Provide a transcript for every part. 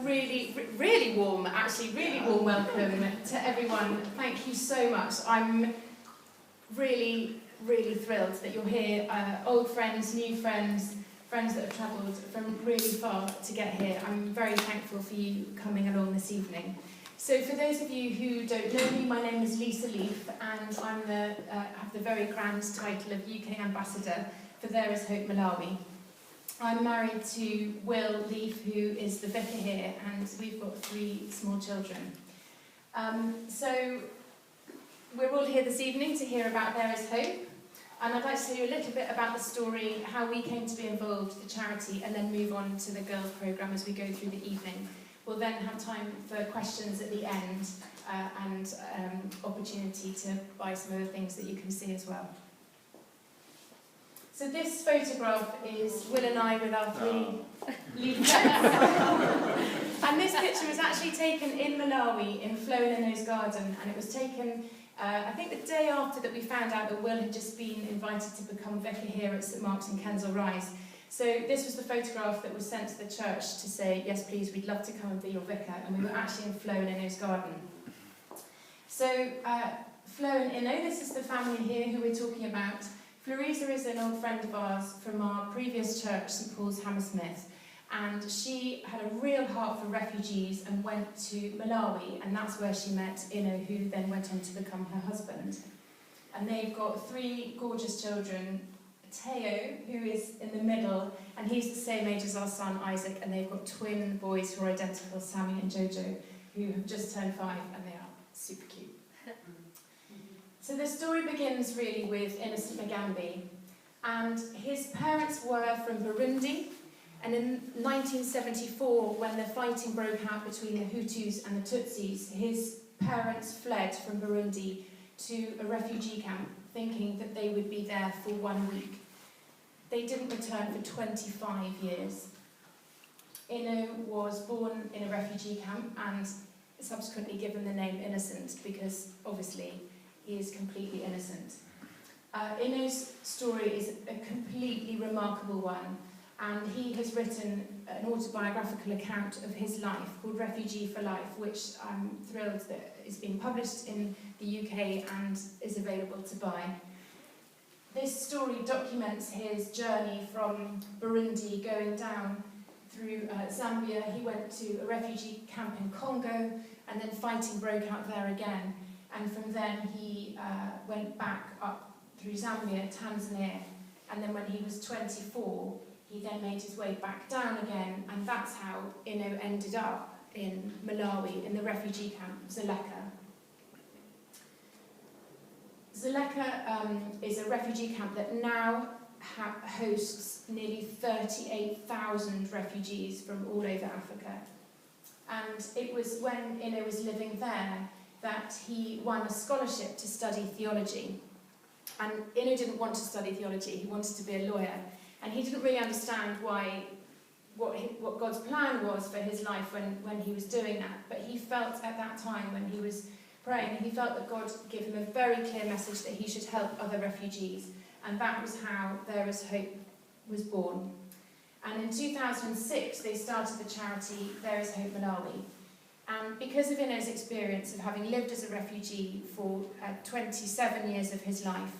really warm welcome to everyone. Thank you so much. I'm really thrilled that you're here. Old friends, new friends, friends that have travelled from really far to get here. I'm very thankful for you coming along this evening. So for those of you who don't know me, my name is Lisa Leaf, and I'm have the very grand title of UK Ambassador for There Is Hope Malawi. I'm married to Will Leaf, who is the vicar here, and we've got 3 small children. So we're all here this evening to hear about There Is Hope, and I'd like to tell you a little bit about the story, how we came to be involved with the charity, and then move on to the girls' programme as we go through the evening. We'll then have time for questions at the end and opportunity to buy some other things that you can see as well. So this photograph is Will and I with our 3 leaf pets. And this picture was actually taken in Malawi, in Flo and Eno's garden, and it was taken, I think, the day after that we found out that Will had just been invited to become vicar here at St Mark's in Kensal. So this was the photograph that was sent to the church to say, yes please, we'd love to come and be your vicar, and we were actually in Flo and Eno's garden. So Flo and Eno, this is the family here who we're talking about. Florisa is an old friend of ours from our previous church, St Paul's Hammersmith, and she had a real heart for refugees and went to Malawi, and that's where she met Ino, who then went on to become her husband. And they've got 3 gorgeous children. Teo, who is in the middle, and he's the same age as our son Isaac, and they've got twin boys who are identical, Sammy and Jojo, who have just turned 5, and they are super cute. So the story begins really with Innocent Mugambi, and his parents were from Burundi, and in 1974, when the fighting broke out between the Hutus and the Tutsis, his parents fled from Burundi to a refugee camp, thinking that they would be there for 1 week. They didn't return for 25 years. Ino was born in a refugee camp and subsequently given the name Innocent because obviously he is completely innocent. Ino's story is a completely remarkable one, and he has written an autobiographical account of his life called Refugee for Life, which I'm thrilled that is being published in the UK and is available to buy. This story documents his journey from Burundi going down through Zambia. He went to a refugee camp in Congo, and then fighting broke out there again. And from then he went back up through Zambia, Tanzania, and then when he was 24, he then made his way back down again, and that's how Ino ended up in Malawi, in the refugee camp, Zaleka. Zaleka is a refugee camp that now hosts nearly 38,000 refugees from all over Africa. And it was when Ino was living there that he won a scholarship to study theology. And Ino didn't want to study theology, he wanted to be a lawyer. And he didn't really understand what God's plan was for his life when he was doing that. But he felt at that time when he was praying, he felt that God gave him a very clear message that he should help other refugees. And that was how There Is Hope was born. And in 2006, they started the charity There Is Hope Malawi. And because of Ino's experience of having lived as a refugee for 27 years of his life,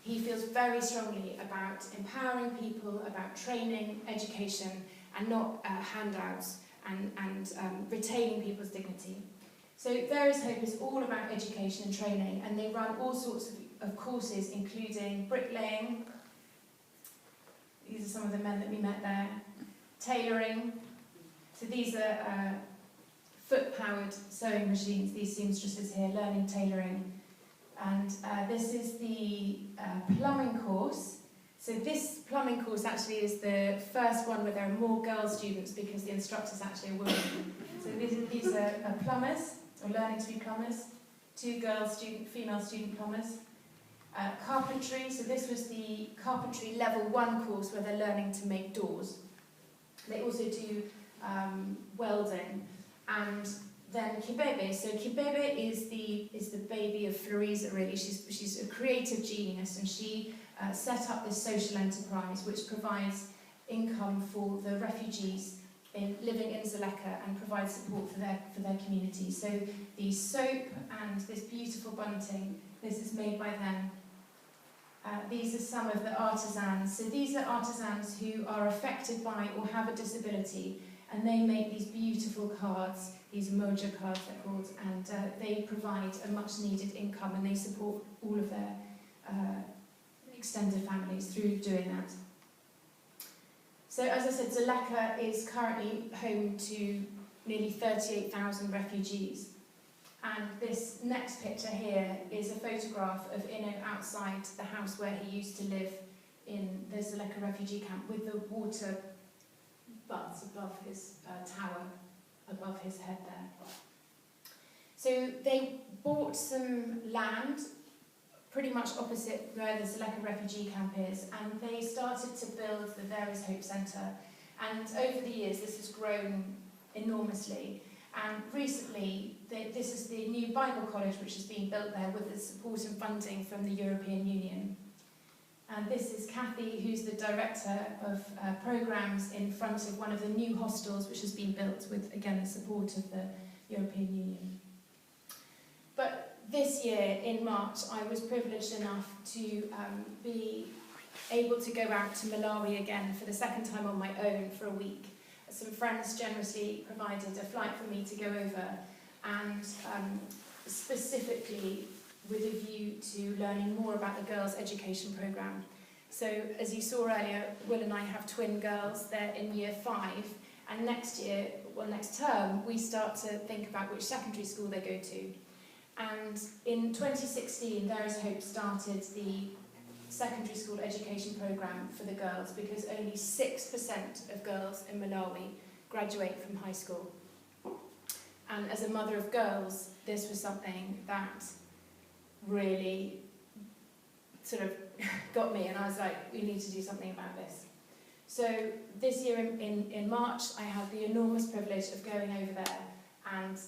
he feels very strongly about empowering people, about training, education, and not handouts, and retaining people's dignity. So There Is Hope is all about education and training, and they run all sorts of courses, including bricklaying. These are some of the men that we met there. Tailoring. So these are foot-powered sewing machines, these seamstresses here, learning tailoring. And this is the plumbing course. So this plumbing course actually is the first one where there are more girl students because the instructor's actually a woman. So these are plumbers, or learning to be plumbers. 2 female student plumbers. Carpentry, so this was the carpentry level 1 course where they're learning to make doors. They also do welding. And then Kibebe. So Kibebe is the baby of Florisa, really. She's a creative genius, and she set up this social enterprise which provides income for the refugees living in Zaleka and provide support for their community. So the soap and this beautiful bunting, this is made by them. These are some of the artisans. So these are artisans who are affected by or have a disability, and they make these beautiful cards, these moja cards they're called, and they provide a much needed income, and they support all of their extended families through doing that. So as I said, Zaleka is currently home to nearly 38,000 refugees. And this next picture here is a photograph of Ino outside the house where he used to live in the Zaleka refugee camp, with the water butts above his tower, above his head there. So they bought some land pretty much opposite where the Zaleka refugee camp is, and they started to build the There Is Hope Centre. And over the years this has grown enormously. And recently, this is the new Bible college which is being built there with the support and funding from the European Union. And this is Kathy, who's the director of programmes in front of one of the new hostels which has been built with, again, the support of the European Union. But this year, in March, I was privileged enough to be able to go out to Malawi again for the second time on my own for a week. Some friends generously provided a flight for me to go over, and specifically with a view to learning more about the girls' education programme. So, as you saw earlier, Will and I have twin girls. They're in year 5, and next term, we start to think about which secondary school they go to. And in 2016, There Is Hope started the secondary school education programme for the girls, because only 6% of girls in Malawi graduate from high school. And as a mother of girls, this was something that really sort of got me, and I was like, we need to do something about this. So this year in March, I had the enormous privilege of going over there and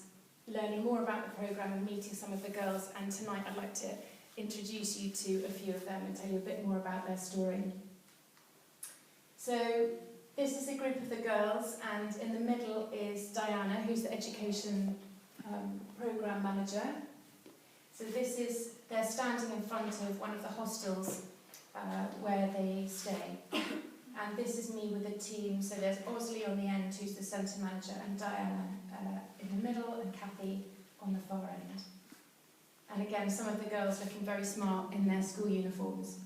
learning more about the programme and meeting some of the girls, and tonight I'd like to introduce you to a few of them and tell you a bit more about their story. So this is a group of the girls, and in the middle is Diana, who's the education programme manager. So they're standing in front of one of the hostels where they stay. And this is me with the team. So there's Osley on the end, who's the centre manager, and Diana in the middle, and Kathy on the far end. And again, some of the girls looking very smart in their school uniforms.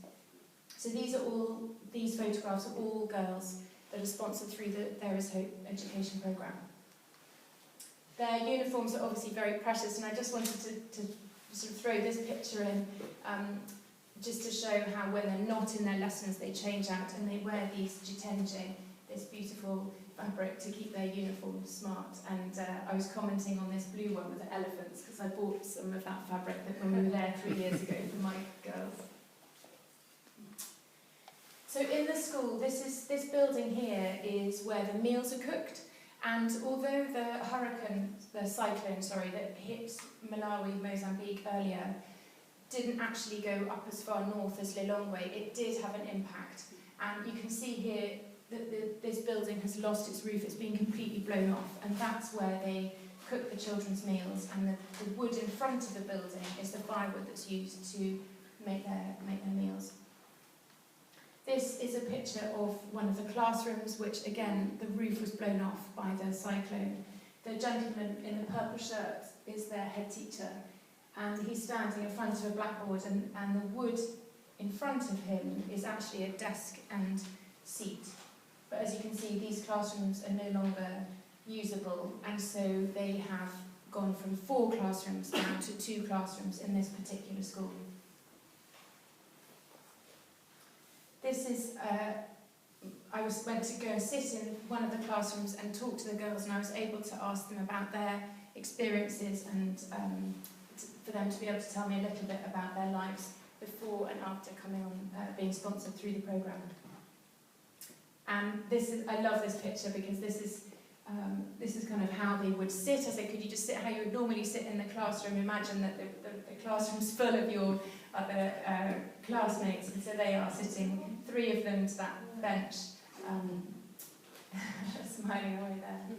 So these photographs are all girls that are sponsored through the There Is Hope education programme. Their uniforms are obviously very precious, and I just wanted to sort of throw this picture in just to show how when they're not in their lessons they change out and they wear these jitenje, this beautiful fabric, to keep their uniforms smart. And I was commenting on this blue one with the elephants because I bought some of that fabric when we were there 3 years ago for my girls. So in the school, this building here is where the meals are cooked. And although the cyclone, that hit Malawi, Mozambique earlier, didn't actually go up as far north as Lilongwe, it did have an impact. And you can see here that this building has lost its roof, it's been completely blown off, and that's where they cook the children's meals, and the wood in front of the building is the firewood that's used to make their meals. This is a picture of one of the classrooms, which again, the roof was blown off by the cyclone. The gentleman in the purple shirt is their head teacher, and he's standing in front of a blackboard, and the wood in front of him is actually a desk and seat. But as you can see, these classrooms are no longer usable, and so they have gone from 4 classrooms down to 2 classrooms in this particular school. This is, I went to go and sit in one of the classrooms and talk to the girls, and I was able to ask them about their experiences and for them to be able to tell me a little bit about their lives before and after coming on, being sponsored through the programme. And I love this picture because this is kind of how they would sit. I said, could you just sit how you would normally sit in the classroom? Imagine that the classroom's full of your other classmates, and so they are sitting, 3 of them to that bench, smiling away there.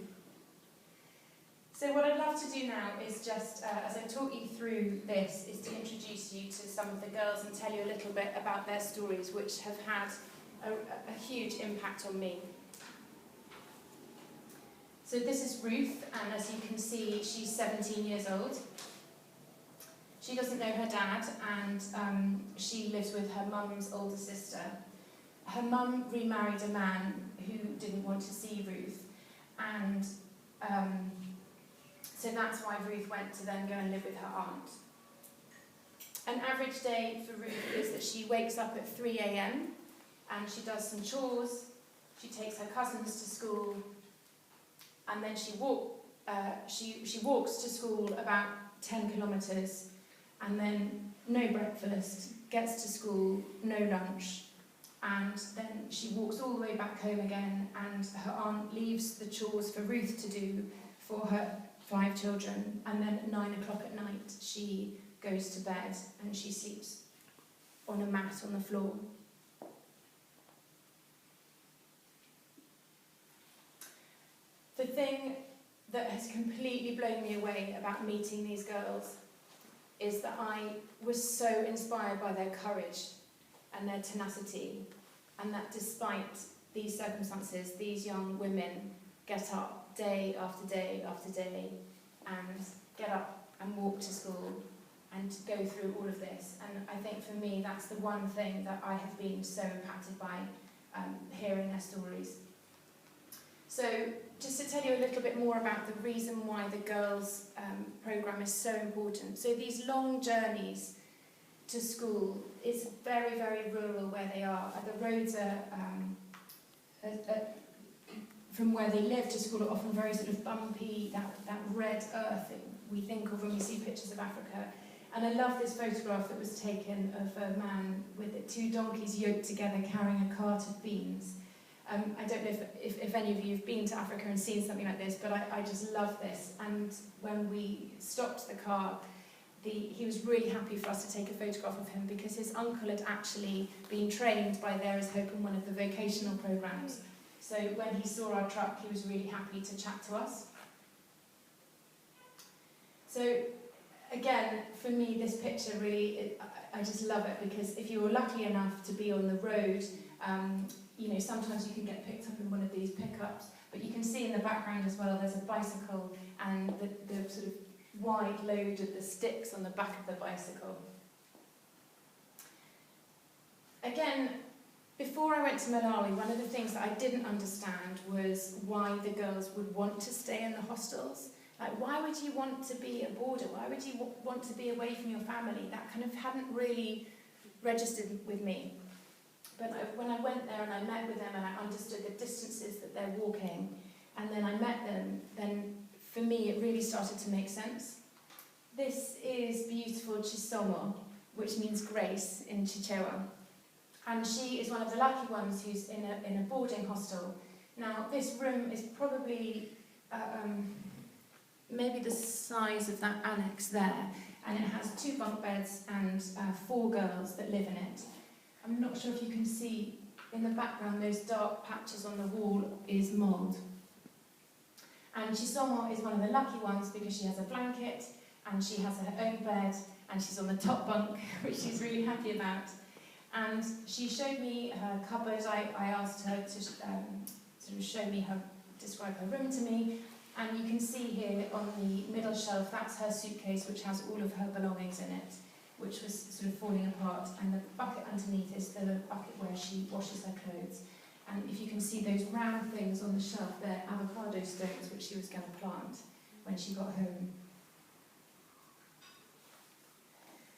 So what I'd love to do now is just, as I talk you through this, is to introduce you to some of the girls and tell you a little bit about their stories, which have had a huge impact on me. So this is Ruth, and as you can see, she's 17 years old. She doesn't know her dad, and she lives with her mum's older sister. Her mum remarried a man who didn't want to see Ruth, and so that's why Ruth went to then go and live with her aunt. An average day for Ruth is that she wakes up at 3 a.m. and she does some chores, she takes her cousins to school, and then she walks to school about 10 kilometres, and then no breakfast, gets to school, no lunch, and then she walks all the way back home again, and her aunt leaves the chores for Ruth to do for her 5 children, and then at 9 o'clock at night she goes to bed and she sleeps on a mat on the floor. The thing that has completely blown me away about meeting these girls is that I was so inspired by their courage and their tenacity, and that despite these circumstances, these young women get up day after day after day and get up and walk to school and go through all of this. And I think for me that's the one thing that I have been so impacted by, hearing their stories. So just to tell you a little bit more about the reason why the girls programme is so important. So these long journeys to school, it's very, very rural where they are. The roads are, from where they live to school, are often very sort of bumpy, that red earth that we think of when we see pictures of Africa. And I love this photograph that was taken of a man with 2 donkeys yoked together carrying a cart of beans. I don't know if any of you have been to Africa and seen something like this, but I just love this. And when we stopped the car, he was really happy for us to take a photograph of him because his uncle had actually been trained by There Is Hope in one of the vocational programmes. So when he saw our truck, he was really happy to chat to us. So again, for me, this picture really, I just love it because if you were lucky enough to be on the road, you know, sometimes you can get picked up in one of these pickups, but you can see in the background as well, there's a bicycle and the sort of wide load of the sticks on the back of the bicycle. Again, before I went to Malawi, one of the things that I didn't understand was why the girls would want to stay in the hostels. Like, why would you want to be a boarder? Why would you want to be away from your family? That kind of hadn't really registered with me. But when I went there and I met with them and I understood the distances that they're walking, and then I met them, then for me it really started to make sense. This is beautiful Chisomo, which means grace in Chichewa. And she is one of the lucky ones who's in a boarding hostel. Now, this room is probably maybe the size of that annex there, and it has 2 bunk beds and 4 girls that live in it. I'm not sure if you can see in the background those dark patches on the wall is mould. And Chisomo is one of the lucky ones because she has a blanket and she has her own bed and she's on the top bunk, which she's really happy about. And she showed me her cupboard. I asked her to sort of show me describe her room to me. And you can see here on the middle shelf, that's her suitcase, which has all of her belongings in it, which was sort of falling apart. And the bucket underneath is the bucket where she washes her clothes. And if you can see those round things on the shelf, they're avocado stones, which she was going to plant when she got home.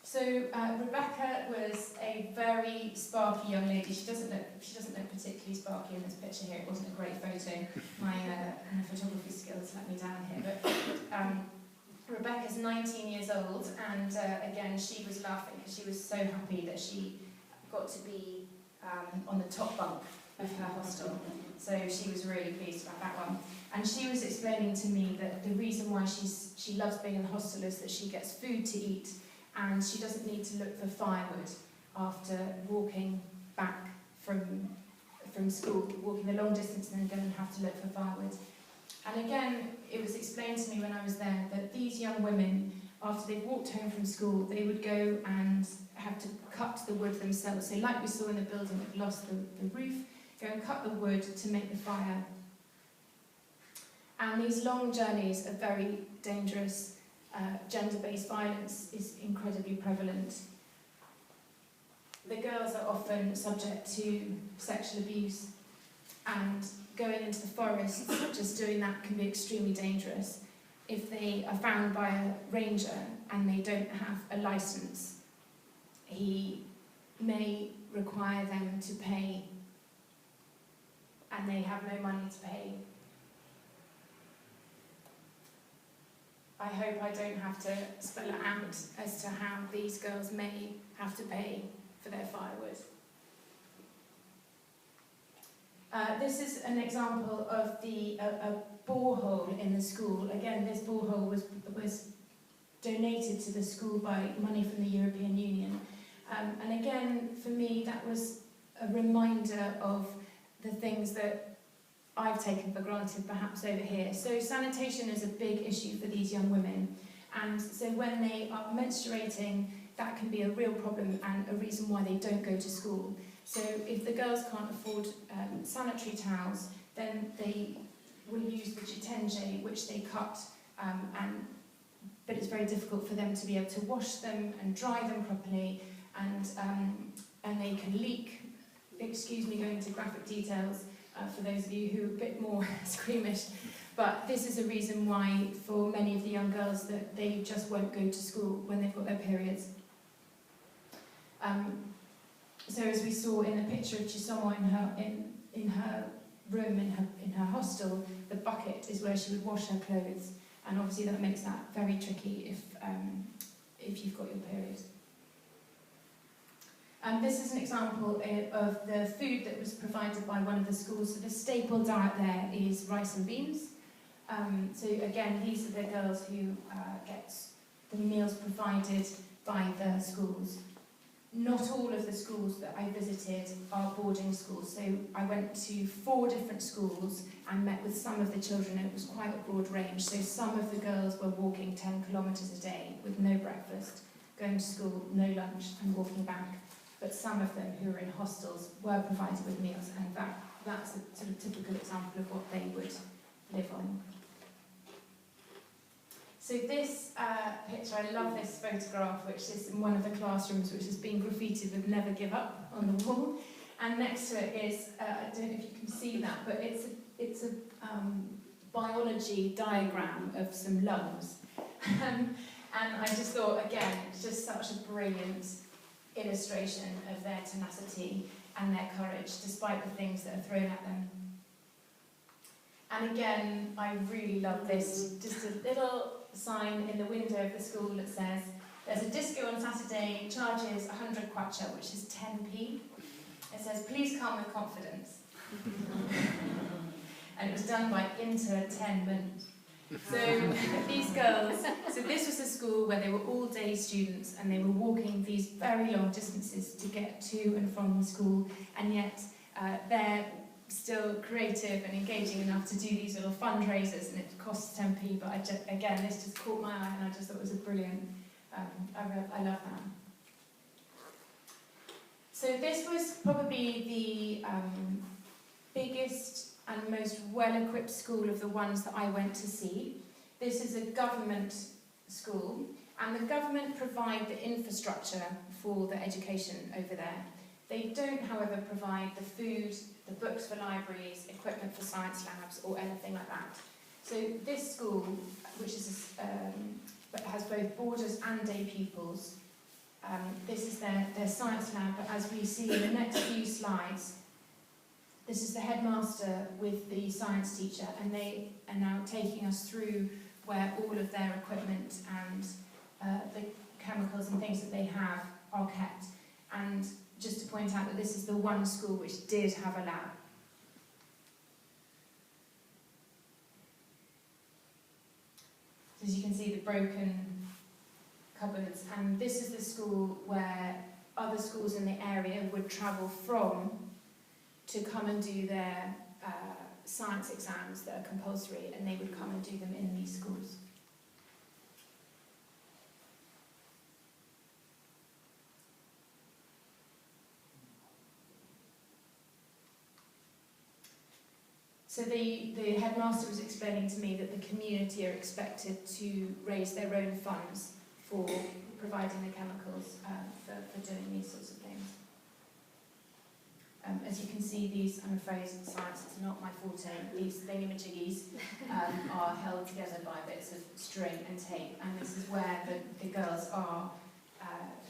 So Rebecca was a very sparky young lady. She doesn't look particularly sparky in this picture here. It wasn't a great photo. My photography skills let me down here. But Rebecca's 19 years old, and again she was laughing because she was so happy that she got to be on the top bunk of her hostel. So she was really pleased about that one. And she was explaining to me that the reason why she loves being in the hostel is that she gets food to eat, and she doesn't need to look for firewood after walking back for from school, walking the long distance and then go and have to look for firewood. And again, it was explained to me when I was there that these young women, after they'd walked home from school, they would go and have to cut the wood themselves. So like we saw in the building that lost the roof, go and cut the wood to make the fire. And these long journeys are very dangerous. Gender-based violence is incredibly prevalent. The girls are often subject to sexual abuse, and going into the forest, just doing that can be extremely dangerous. If they are found by a ranger and they don't have a licence, he may require them to pay, and they have no money to pay. I hope I don't have to spell it out as to how these girls may have to pay for their firewood. This is an example of a borehole in the school. Again, this borehole was donated to the school by money from the European Union. And again, for me, that was a reminder of the things that I've taken for granted perhaps over here. So sanitation is a big issue for these young women. And so when they are menstruating, that can be a real problem and a reason why they don't go to school. So if the girls can't afford sanitary towels, then they will use the chitenje, which they cut, but it's very difficult for them to be able to wash them and dry them properly, and they can leak. Excuse me going into graphic details for those of you who are a bit more squeamish, but this is a reason why for many of the young girls that they just won't go to school when they've got their periods. So as we saw in the picture of Chisomo in her room, in her hostel, the bucket is where she would wash her clothes, and obviously that makes that very tricky if you've got your period. This is an example of the food that was provided by one of the schools. So the staple diet there is rice and beans. So again, these are the girls who get the meals provided by the schools. Not all of the schools that I visited are boarding schools, so I went to 4 different schools and met with some of the children, and it was quite a broad range. So some of the girls were walking 10 kilometres a day with no breakfast, going to school, no lunch, and walking back. But some of them who were in hostels were provided with meals, and that's a sort of typical example of what they would live on. So this picture, I love this photograph, which is in one of the classrooms, which has been graffitied with "Never Give Up" on the wall. And next to it is, I don't know if you can see that, but it's a biology diagram of some lungs. And I just thought, again, it's just such a brilliant illustration of their tenacity and their courage, despite the things that are thrown at them. And again, I really love this, just a little sign in the window of the school that says, "There's a disco on Saturday, charges 100 kwacha," which is 10p. It says, "Please come with confidence." And it was done by Entertainment. So these girls, so this was a school where they were all day students, and they were walking these very long distances to get to and from the school, and yet they're still creative and engaging enough to do these little fundraisers, and it costs 10p, but again, this just caught my eye, and I just thought it was a brilliant, I love that. So this was probably the biggest and most well-equipped school of the ones that I went to see. This is a government school, and the government provide the infrastructure for the education over there. They don't, however, provide the food, the books for libraries, equipment for science labs, or anything like that. So this school, which is has both boarders and day pupils, this is their science lab, but as we see in the next few slides, this is the headmaster with the science teacher, and they are now taking us through where all of their equipment and the chemicals and things that they have are kept. And just to point out that this is the one school which did have a lab. So as you can see, the broken cupboards, and this is the school where other schools in the area would travel from to come and do their science exams that are compulsory, and they would come and do them in these schools. So the headmaster was explaining to me that the community are expected to raise their own funds for providing the chemicals for doing these sorts of things. As you can see, these, I'm afraid, science is not my forte. These thingamajiggies are held together by bits of string and tape, and this is where the girls are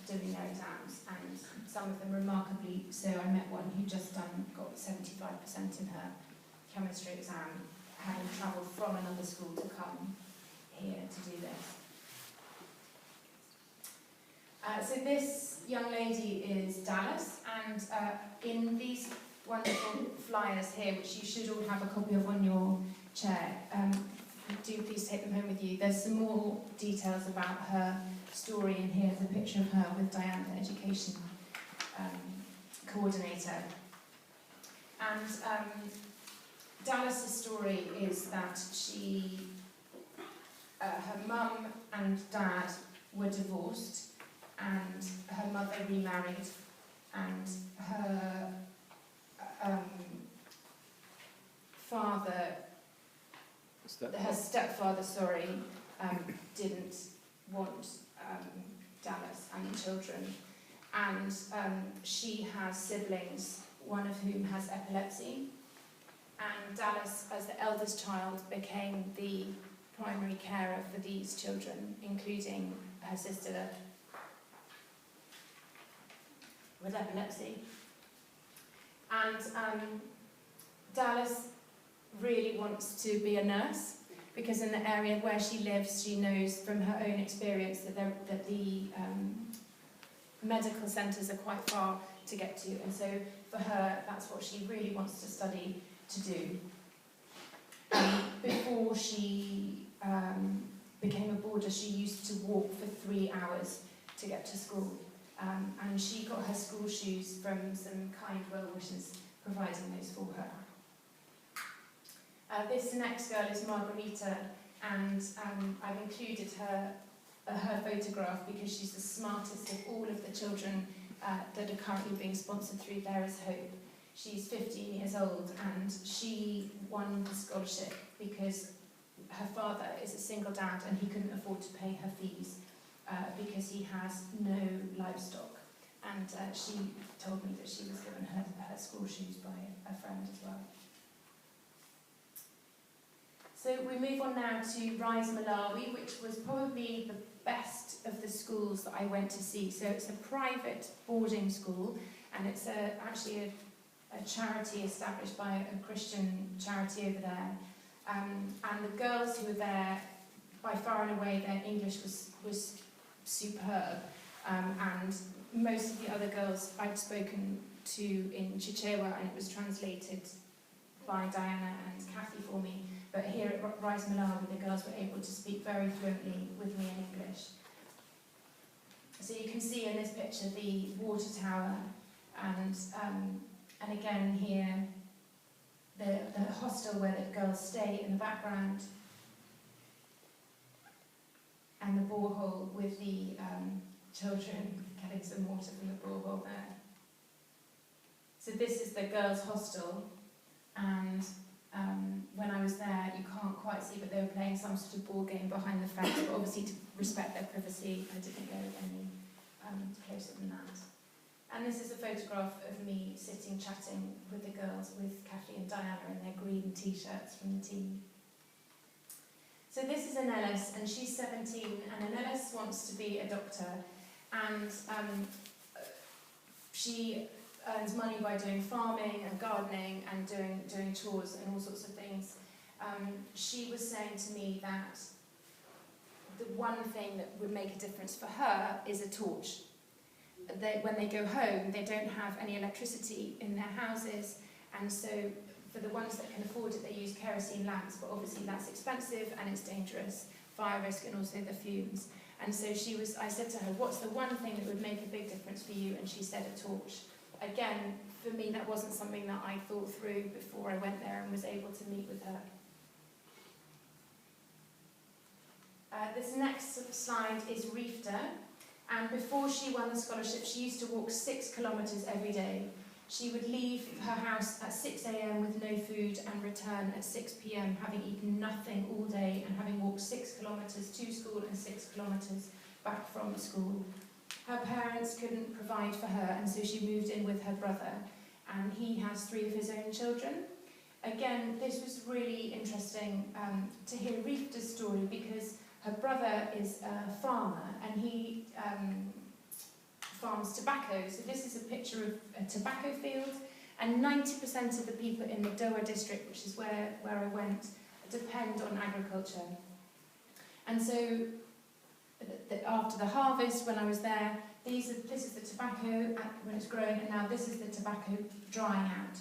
doing their exams, and some of them remarkably so. I met one who just got 75% in her chemistry exam, having travelled from another school to come here to do this. So this young lady is Dallas, and in these wonderful flyers here, which you should all have a copy of on your chair, do please take them home with you. There's some more details about her story, and here's a picture of her with Diane, the education coordinator. And Dallas's story is that her mum and dad were divorced, and her mother remarried, and her stepfather, didn't want Dallas and the children, and she has siblings, one of whom has epilepsy, and Dallas, as the eldest child, became the primary carer for these children, including her sister with epilepsy. And Dallas really wants to be a nurse, because in the area where she lives, she knows from her own experience that the medical centres are quite far to get to, and so for her, that's what she really wants to study to do. Before she became a boarder, she used to walk for 3 hours to get to school. And she got her school shoes from some kind well-wishers providing those for her. This next girl is Margarita, and I've included her photograph because she's the smartest of all of the children that are currently being sponsored through There Is Hope. She's 15 years old, and she won the scholarship because her father is a single dad and he couldn't afford to pay her fees. Because he has no livestock, and she told me that she was given her school shoes by a friend as well. So we move on now to Rise Malawi, which was probably the best of the schools that I went to see. So it's a private boarding school, and it's actually a charity established by a Christian charity over there. And the girls who were there, by far and away, their English was superb, and most of the other girls I'd spoken to in Chichewa, and it was translated by Diana and Kathy for me, but here at Rise Malawi the girls were able to speak very fluently with me in English. So you can see in this picture the water tower, and again here the hostel where the girls stay in the background, and the borehole with the children getting some water from the borehole there. So this is the girls' hostel, and when I was there, you can't quite see, but they were playing some sort of board game behind the fence, but obviously to respect their privacy, I didn't go any closer than that. And this is a photograph of me sitting chatting with the girls, with Kathy and Diana in their green t-shirts from the team. So this is Anellis, and she's 17, and Anellis wants to be a doctor, and she earns money by doing farming and gardening and doing chores and all sorts of things. She was saying to me that the one thing that would make a difference for her is a torch. When they go home, they don't have any electricity in their houses, and so for the ones that can afford it, they use kerosene lamps, but obviously that's expensive and it's dangerous, fire risk and also the fumes. And so I said to her, what's the one thing that would make a big difference for you? And she said a torch. Again, for me, that wasn't something that I thought through before I went there and was able to meet with her. This next slide is Rifta, and before she won the scholarship, she used to walk 6 kilometres every day. She would leave her house at 6 a.m. with no food and return at 6 p.m. having eaten nothing all day and having walked 6 kilometres to school and 6 kilometres back from school. Her parents couldn't provide for her, and so she moved in with her brother, and he has 3 of his own children. Again, this was really interesting to hear Rifta's story, because her brother is a farmer and he farms tobacco. So this is a picture of a tobacco field, and 90% of the people in the Doha district, which is where I went, depend on agriculture. And so after the harvest, when I was there, this is the tobacco when it's growing, and now this is the tobacco drying out.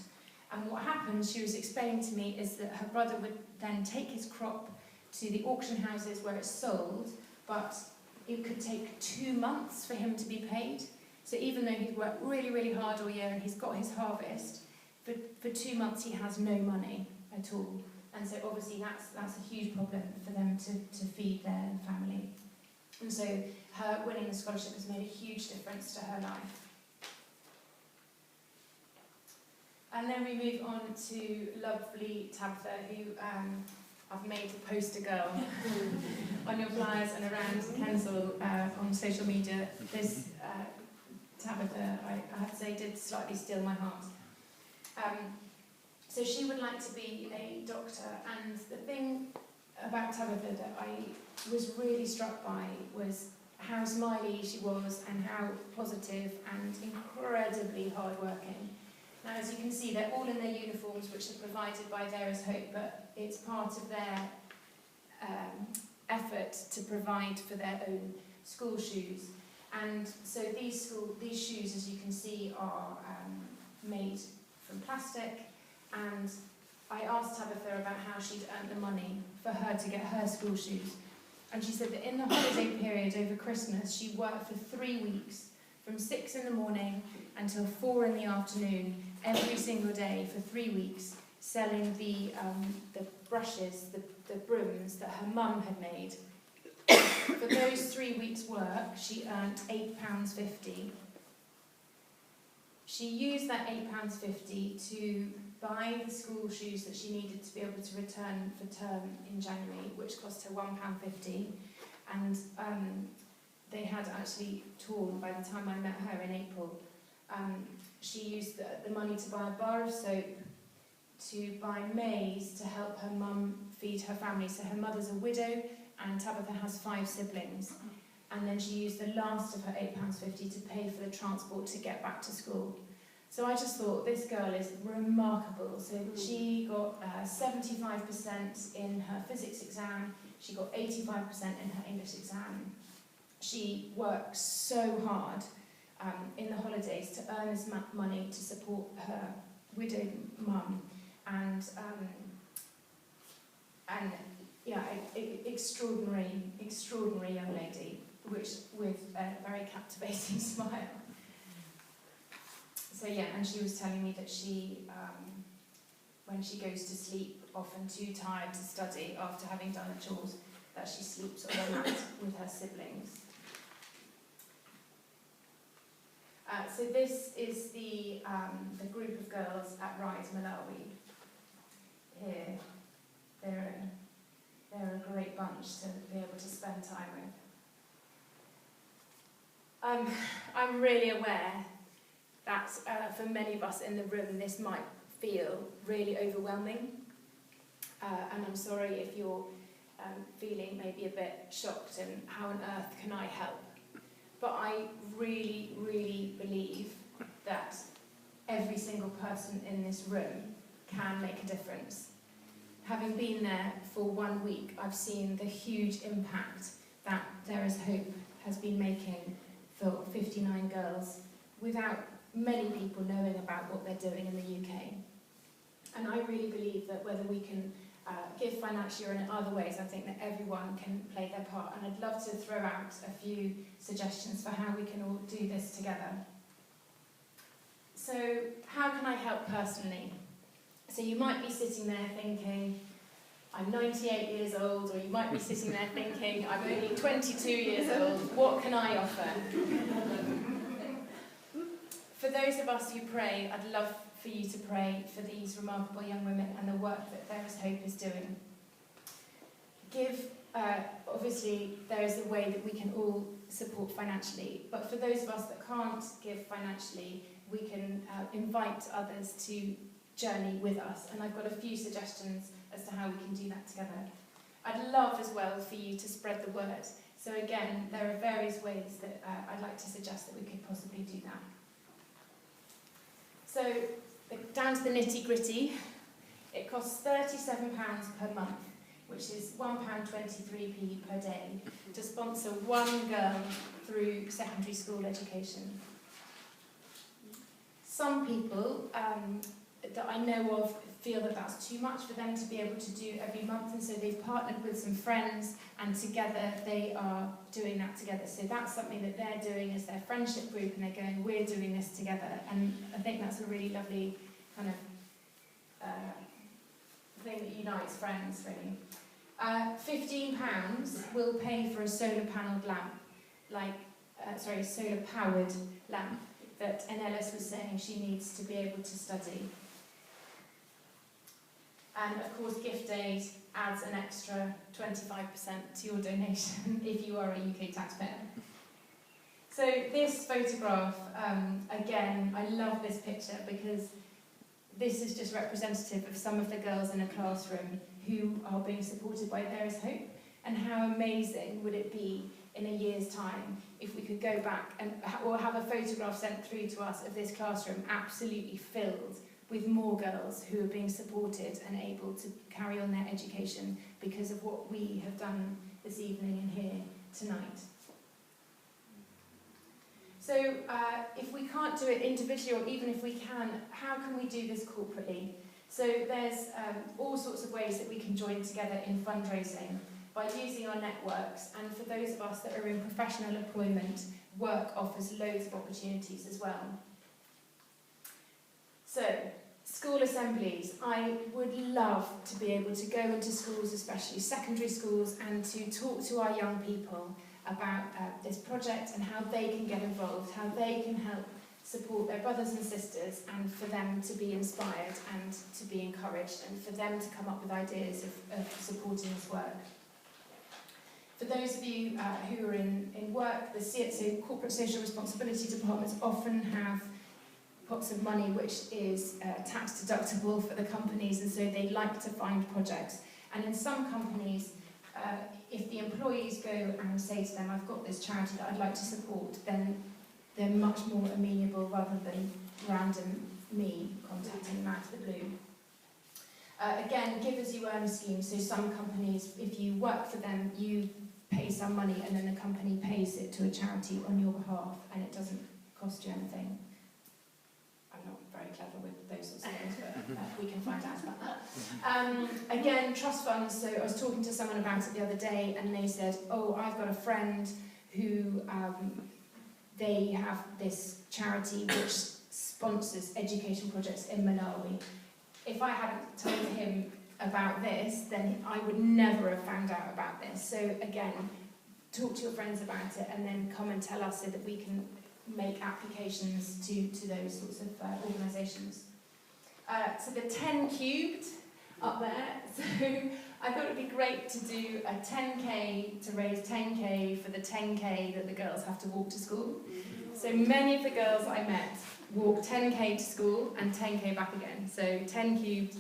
And what happened, she was explaining to me, is that her brother would then take his crop to the auction houses where it's sold, but it could take 2 months for him to be paid. So even though he'd worked really, really hard all year and he's got his harvest, for 2 months he has no money at all. And so obviously that's a huge problem for them to feed their family. And so her winning the scholarship has made a huge difference to her life. And then we move on to lovely Tabitha, who I've made a poster girl on your flyers and around Kensal on social media. This Tabitha, I have to say, did slightly steal my heart. So she would like to be a doctor, and the thing about Tabitha that I was really struck by was how smiley she was and how positive and incredibly hardworking. Now, as you can see, they're all in their uniforms, which are provided by There Is Hope, but it's part of their effort to provide for their own school shoes. And so these shoes, as you can see, are made from plastic. And I asked Tabitha about how she'd earned the money for her to get her school shoes. And she said that in the holiday period over Christmas, she worked for 3 weeks, from 6 in the morning until 4 in the afternoon, every single day for 3 weeks, selling the brushes, the brooms that her mum had made. For those 3 weeks' work, she earned £8.50. She used that £8.50 to buy the school shoes that she needed to be able to return for term in January, which cost her £1.50. And they had actually torn by the time I met her in April. She used the money to buy a bar of soap, to buy maize to help her mum feed her family. So her mother's a widow and Tabitha has 5 siblings. And then she used the last of her £8.50 to pay for the transport to get back to school. So I just thought, this girl is remarkable. So she got 75% in her physics exam, she got 85% in her English exam. She works so hard in the holidays to earn this money to support her widowed mum, and yeah, extraordinary young lady, which with a very captivating smile. So yeah, and she was telling me that she, when she goes to sleep, often too tired to study after having done the chores, that she sleeps on the mat with her siblings. So this is the group of girls at Rise Malawi. Here, they're a great bunch to be able to spend time with. I'm really aware that for many of us in the room, this might feel really overwhelming, and I'm sorry if you're feeling maybe a bit shocked and how on earth can I help? But I really, really believe that every single person in this room can make a difference. Having been there for 1 week, I've seen the huge impact that There Is Hope has been making for 59 girls without many people knowing about what they're doing in the UK. And I really believe that whether we can give financially or in other ways, I think that everyone can play their part. And I'd love to throw out a few suggestions for how we can all do this together. So how can I help personally? So you might be sitting there thinking, I'm 98 years old, or you might be sitting there thinking, I'm only 22 years old, what can I offer? For those of us who pray, I'd love for you to pray for these remarkable young women and the work that There Is Hope is doing. Obviously, there is a way that we can all support financially, but for those of us that can't give financially, we can invite others to journey with us, and I've got a few suggestions as to how we can do that together. I'd love as well for you to spread the word. So again, there are various ways that I'd like to suggest that we could possibly do that. So, down to the nitty-gritty, it costs £37 per month, which is £1.23p per day, to sponsor one girl through secondary school education. Some people that I know of feel that that's too much for them to be able to do every month, and so they've partnered with some friends, and together they are doing that together. So that's something that they're doing as their friendship group, and they're going, we're doing this together. And I think that's a really lovely kind of thing that unites friends, really. £15 will pay for a solar-panelled lamp, solar-powered lamp that Ellis was saying she needs to be able to study. And of course, Gift Aid adds an extra 25% to your donation if you are a UK taxpayer. So this photograph, again, I love this picture because this is just representative of some of the girls in a classroom who are being supported by There Is Hope. And how amazing would it be in a year's time if we could go back and or have a photograph sent through to us of this classroom absolutely filled with more girls who are being supported and able to carry on their education because of what we have done this evening and here tonight. So if we can't do it individually, or even if we can, how can we do this corporately? So there's all sorts of ways that we can join together in fundraising by using our networks, and for those of us that are in professional employment, work offers loads of opportunities as well. So, school assemblies. I would love to be able to go into schools, especially secondary schools, and to talk to our young people about this project and how they can get involved, how they can help support their brothers and sisters, and for them to be inspired and to be encouraged, and for them to come up with ideas of supporting this work. For those of you who are in work, the corporate social responsibility departments often have pots of money which is tax deductible for the companies, and so they like to find projects. And in some companies, if the employees go and say to them, I've got this charity that I'd like to support, then they're much more amenable rather than random me contacting them out of the blue. Again, give as you earn scheme. So some companies, if you work for them, you pay some money and then the company pays it to a charity on your behalf, and it doesn't cost you anything. I'm not very clever with those sorts of things, but we can find out about that. Again, trust funds. So I was talking to someone about it the other day, and they said, oh, I've got a friend who they have this charity which sponsors education projects in Malawi. If I hadn't told him about this, then I would never have found out about this. So again, talk to your friends about it and then come and tell us so that we can make applications to those sorts of organisations. So the 10 cubed up there. So I thought it would be great to do a 10k to raise 10k for the 10k that the girls have to walk to school. So many of the girls I met walk 10k to school and 10k back again. So 10 cubed,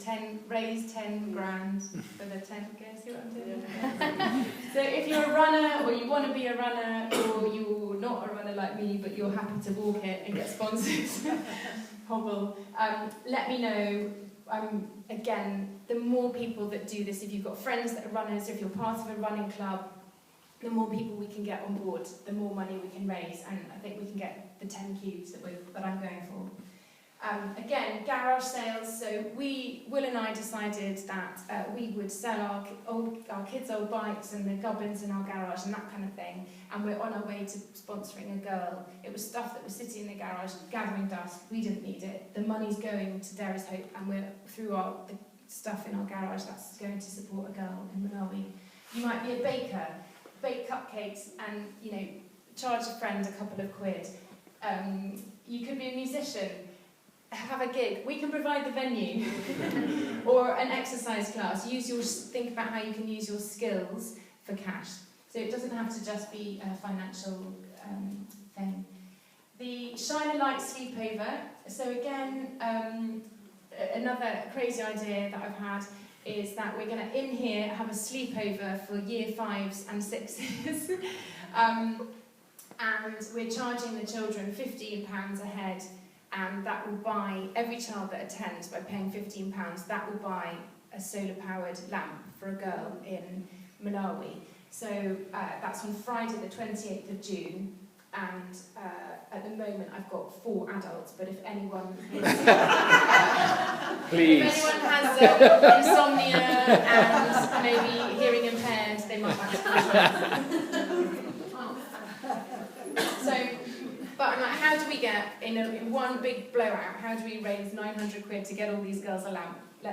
raise 10 grand for the 10k. See what I'm doing? So if you're a runner, or you want to be a runner, or you're not a runner like me, but you're happy to walk it and get sponsors, hobble, let me know. Again, the more people that do this, if you've got friends that are runners, if you're part of a running club, the more people we can get on board, the more money we can raise, and I think we can get the 10 cubes that I'm going for. Again, garage sales. So Will and I decided that we would sell our kids' old bikes and the gubbins in our garage and that kind of thing. And we're on our way to sponsoring a girl. It was stuff that was sitting in the garage, gathering dust. We didn't need it. The money's going to There Is Hope, and we're through the stuff in our garage that's going to support a girl in Malawi. You might be a baker, bake cupcakes, and charge a friend a couple of quid. You could be a musician. Have a gig. We can provide the venue or an exercise class. Think about how you can use your skills for cash. So it doesn't have to just be a financial thing. The Shine a Light sleepover. So again, another crazy idea that I've had is that we're going to in here have a sleepover for year 5s and 6s. And we're charging the children £15 a head. And that will buy, every child that attends, by paying £15, that will buy a solar-powered lamp for a girl in Malawi. So that's on Friday the 28th of June, and at the moment I've got 4 adults, but if anyone has insomnia and maybe hearing impaired, they might like to But I'm like, how do we get, in one big blowout, how do we raise 900 quid to get all these girls a lamp? So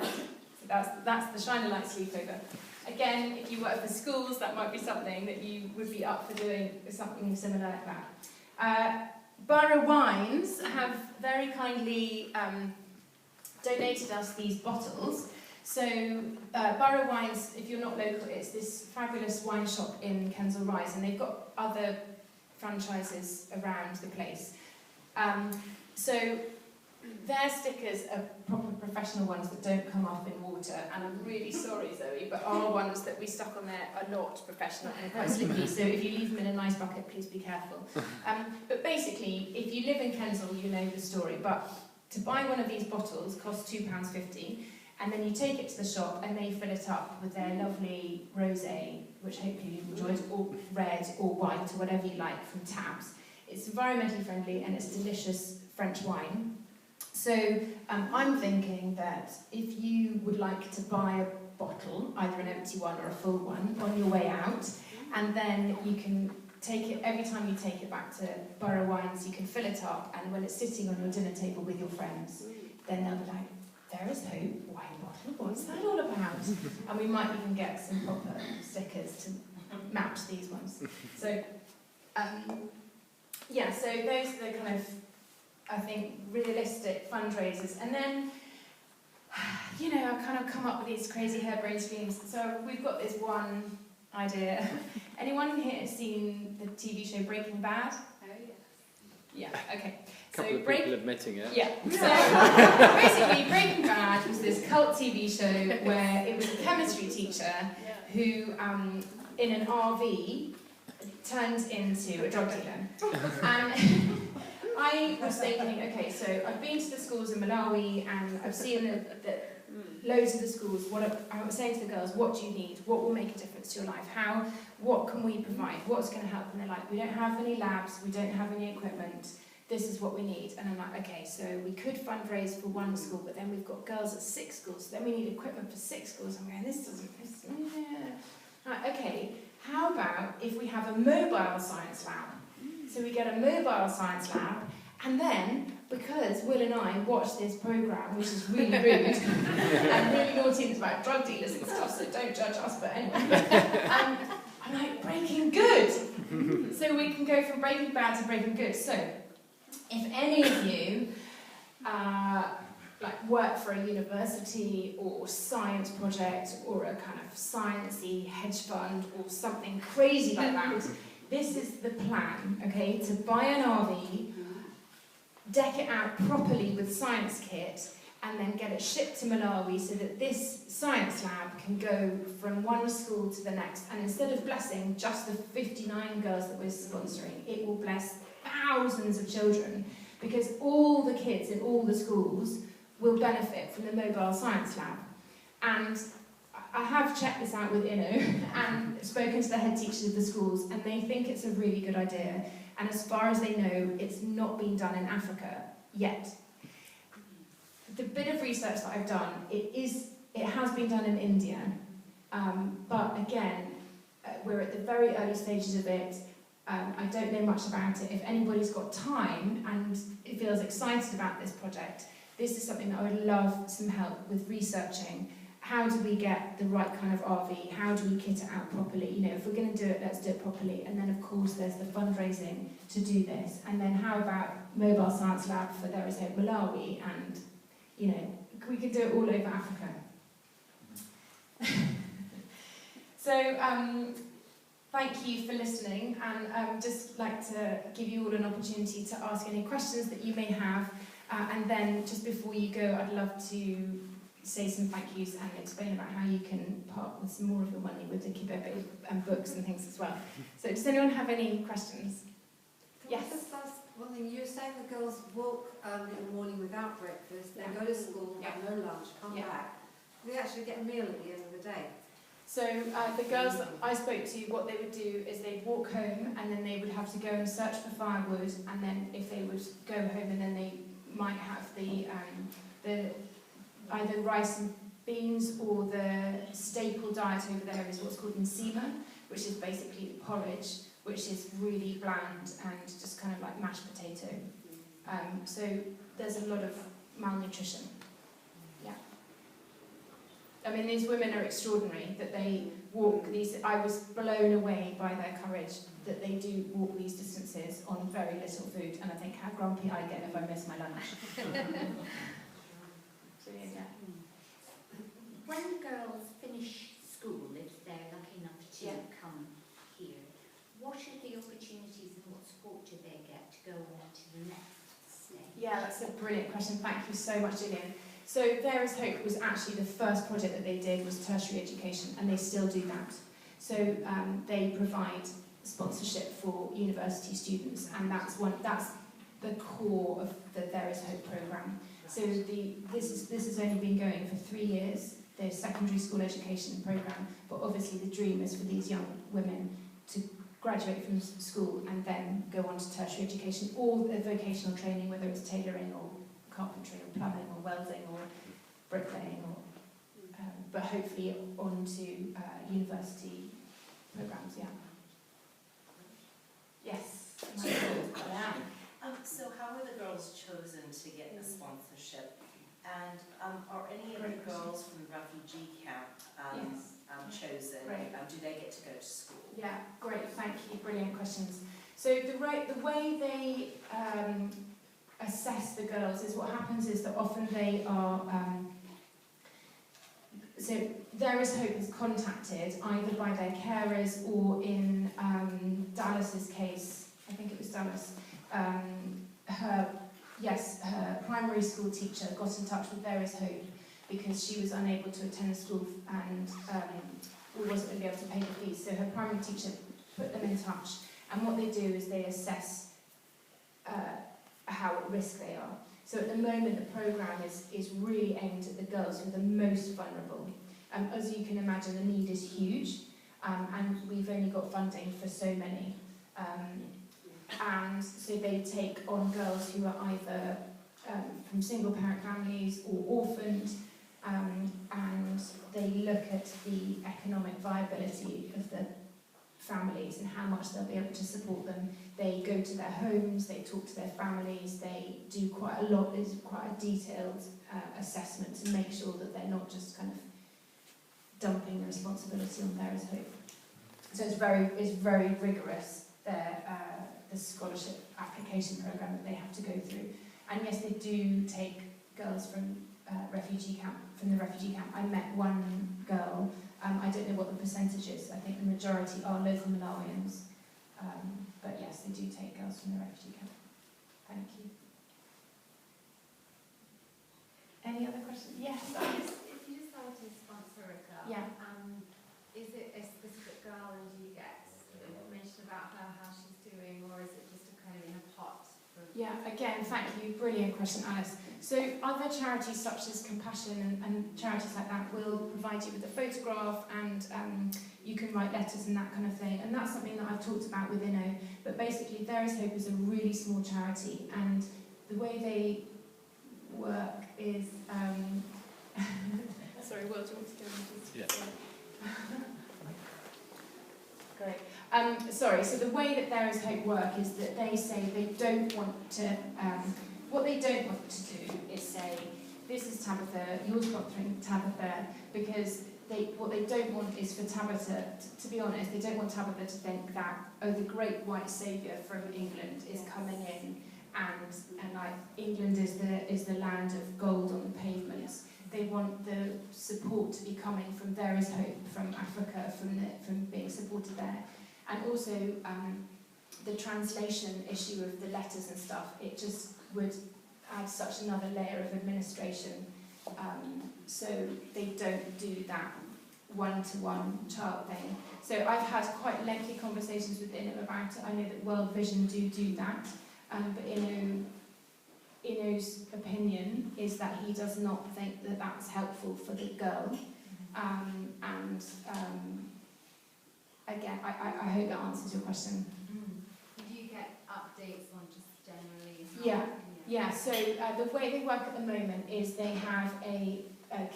that's the Shine a Light sleepover. Again, if you work for schools, that might be something that you would be up for doing, something similar like that. Borough Wines have very kindly donated us these bottles. So Borough Wines, if you're not local, it's this fabulous wine shop in Kensal and they've got other franchises around the place. So their stickers are proper professional ones that don't come off in water, and I'm really sorry, Zoe, but our ones that we stuck on there are not professional and quite slippy, so if you leave them in a nice bucket, please be careful. But basically, if you live in Kensal, you know the story, but to buy one of these bottles costs £2.50, and then you take it to the shop and they fill it up with their lovely rosé, which hopefully you've enjoyed, or red or white or whatever you like from taps. It's environmentally friendly and it's delicious French wine. So I'm thinking that if you would like to buy a bottle, either an empty one or a full one, on your way out, and then you can take it, every time you take it back to Borough Wines, you can fill it up, and when it's sitting on your dinner table with your friends, then they'll be like, There Is Hope, wine bottle, what's that all about? And we might even get some proper stickers to match these ones. So, yeah, so those are the kind of, I think, realistic fundraisers. And then, I've kind of come up with these crazy harebrained schemes. So we've got this one idea. Anyone here seen the TV show Breaking Bad? Oh, yes. Yeah, okay. A couple of people admitting it. Yeah. So basically, Breaking Bad was this cult TV show where it was a chemistry teacher who, in an RV, turned into a drug dealer. And I was thinking, okay, so I've been to the schools in Malawi and I've seen the loads of the schools. I was saying to the girls, what do you need? What will make a difference to your life? What can we provide? What's going to help? And they're like, we don't have any labs, we don't have any equipment. This is what we need. And I'm like, okay, so we could fundraise for one school, but then we've got girls at 6 schools, so then we need equipment for 6 schools. I'm going, Right, okay, how about if we have a mobile science lab? So we get a mobile science lab, and then, because Will and I watch this programme, which is really rude, and really naughty, and it's about drug dealers and stuff, so don't judge us, but anyway, I'm like, Breaking Good! So we can go from Breaking Bad to Breaking Good. So, if any of you work for a university or science project or a kind of sciencey hedge fund or something crazy like that, this is the plan, okay? To buy an RV, deck it out properly with science kit, and then get it shipped to Malawi so that this science lab can go from one school to the next. And instead of blessing just the 59 girls that we're sponsoring, it will bless thousands of children, because all the kids in all the schools will benefit from the mobile science lab. And I have checked this out with Inno and spoken to the head teachers of the schools, and they think it's a really good idea. And as far as they know, it's not been done in Africa yet. the bit of research that I've done, it has been done in India, but again, we're at the very early stages of it. I don't know much about it. If anybody's got time and feels excited about this project, this is something that I would love some help with researching. How do we get the right kind of RV? How do we kit it out properly? You know, if we're going to do it, let's do it properly. And then, of course, there's the fundraising to do this. And then how about Mobile Science Lab for There Is Hope Malawi? And, you know, we could do it all over Africa. So, thank you for listening. And I'd just like to give you all an opportunity to ask any questions that you may have. And then, just before you go, I'd love to say some thank yous and explain about how you can part with some more of your money with the Kibebe and books and things as well. So does anyone have any questions? Yes? Just ask one thing. You were saying the girls walk in the morning without breakfast, they go to school, have no lunch, come back. They actually get a meal at the end of the day. So the girls that I spoke to, what they would do is they'd walk home and then they would have to go and search for firewood, and then if they would go home and then they might have the either rice and beans, or the staple diet over there is what's called nsima, which is basically porridge, which is really bland and just kind of like mashed potato. So there's a lot of malnutrition. Yeah. I mean, these women are extraordinary, that they walk these. I was blown away by their courage, that they do walk these distances on very little food, and I think how grumpy I get if I miss my lunch. So, yeah. When girls finish school, if they're lucky enough to come here, what are the opportunities and what support do they get to go on to the next stage? Yeah, that's a brilliant question. Thank you so much, Gillian. So There Is Hope was actually the first project that they did was tertiary education, and they still do that. So they provide sponsorship for university students, and that's the core of the There Is Hope programme. So this has only been going for 3 years, the secondary school education programme, but obviously the dream is for these young women to graduate from school and then go on to tertiary education, or the vocational training, whether it's tailoring or carpentry or plumbing or welding or bricklaying, or but hopefully on to university programmes, yeah. Yes? Yeah. So how were the girls chosen to get the sponsorship? And are any of the girls from the refugee camp chosen? Great. Do they get to go to school? Yeah, great, thank you, brilliant questions. So the way they assess the girls is, what happens is that often they are, so There Is Hope is contacted either by their carers, or in Dallas's case, I think it was Dallas, her primary school teacher got in touch with There Is Hope because she was unable to attend school and wasn't going to be able to pay the fees. So her primary teacher put them in touch, and what they do is they assess how at risk they are. So at the moment the programme is really aimed at the girls who are the most vulnerable. As you can imagine, the need is huge, and we've only got funding for so many. And so they take on girls who are either from single parent families or orphaned, and they look at the economic viability of the families and how much they'll be able to support them. They go to their homes, they talk to their families, they do quite a lot, there's quite a detailed assessment to make sure that they're not just kind of dumping the responsibility on There Is Hope. So it's very rigorous, the scholarship application programme that they have to go through. And yes, they do take girls from the refugee camp. I met one girl, I don't know what the percentage is, I think the majority are local Malawians, but yes, they do take girls from the refugee camp. Thank you. Any other questions? Yes. If you decide to sponsor a girl, is it a specific girl and do you get information about her, how she's doing, or is it just a kind of in a pot? Yeah, again, thank you. Brilliant question, Alice. So other charities such as Compassion and charities like that will provide you with a photograph, and you can write letters and that kind of thing. And that's something that I've talked about with Inno. But basically, There Is Hope is a really small charity, and the way they work is... sorry, Will, do you want to go into this? Yeah. Great. Sorry, so the way that There Is Hope work is that they say they don't want to... what they don't want to do is say, this is Tabitha, you're sponsoring Tabitha, because what they don't want is for Tabitha, to be honest, they don't want Tabitha to think that, oh, the great white saviour from England is coming in, and like England is the land of gold on the pavements. They want the support to be coming from There Is Hope, from Africa, from being supported there, and also the translation issue of the letters and stuff. It just would add such another layer of administration. So they don't do that one-to-one child thing. So I've had quite lengthy conversations with Ino about it. I know that World Vision do that, but Ino's opinion is that he does not think that that's helpful for the girl. Again, I hope that answers your question. Do you get updates on just generally? Yeah, so the way they work at the moment is they have a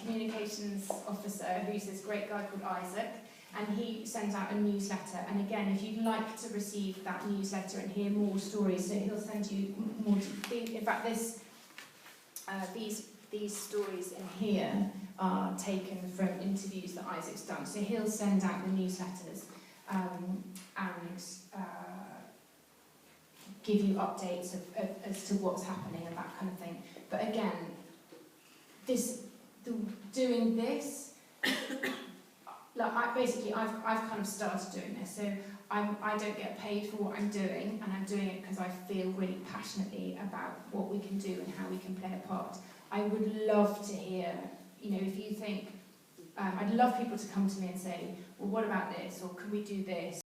communications officer who's this great guy called Isaac, and he sends out a newsletter. And again, if you'd like to receive that newsletter and hear more stories, so he'll send you more. In fact, these stories in here are taken from interviews that Isaac's done. So he'll send out the newsletters and give you updates as to what's happening and that kind of thing. But again, doing this, like I've kind of started doing this, so I don't get paid for what I'm doing, and I'm doing it because I feel really passionately about what we can do and how we can play a part. I would love to hear, if you think, I'd love people to come to me and say, well, what about this, or can we do this?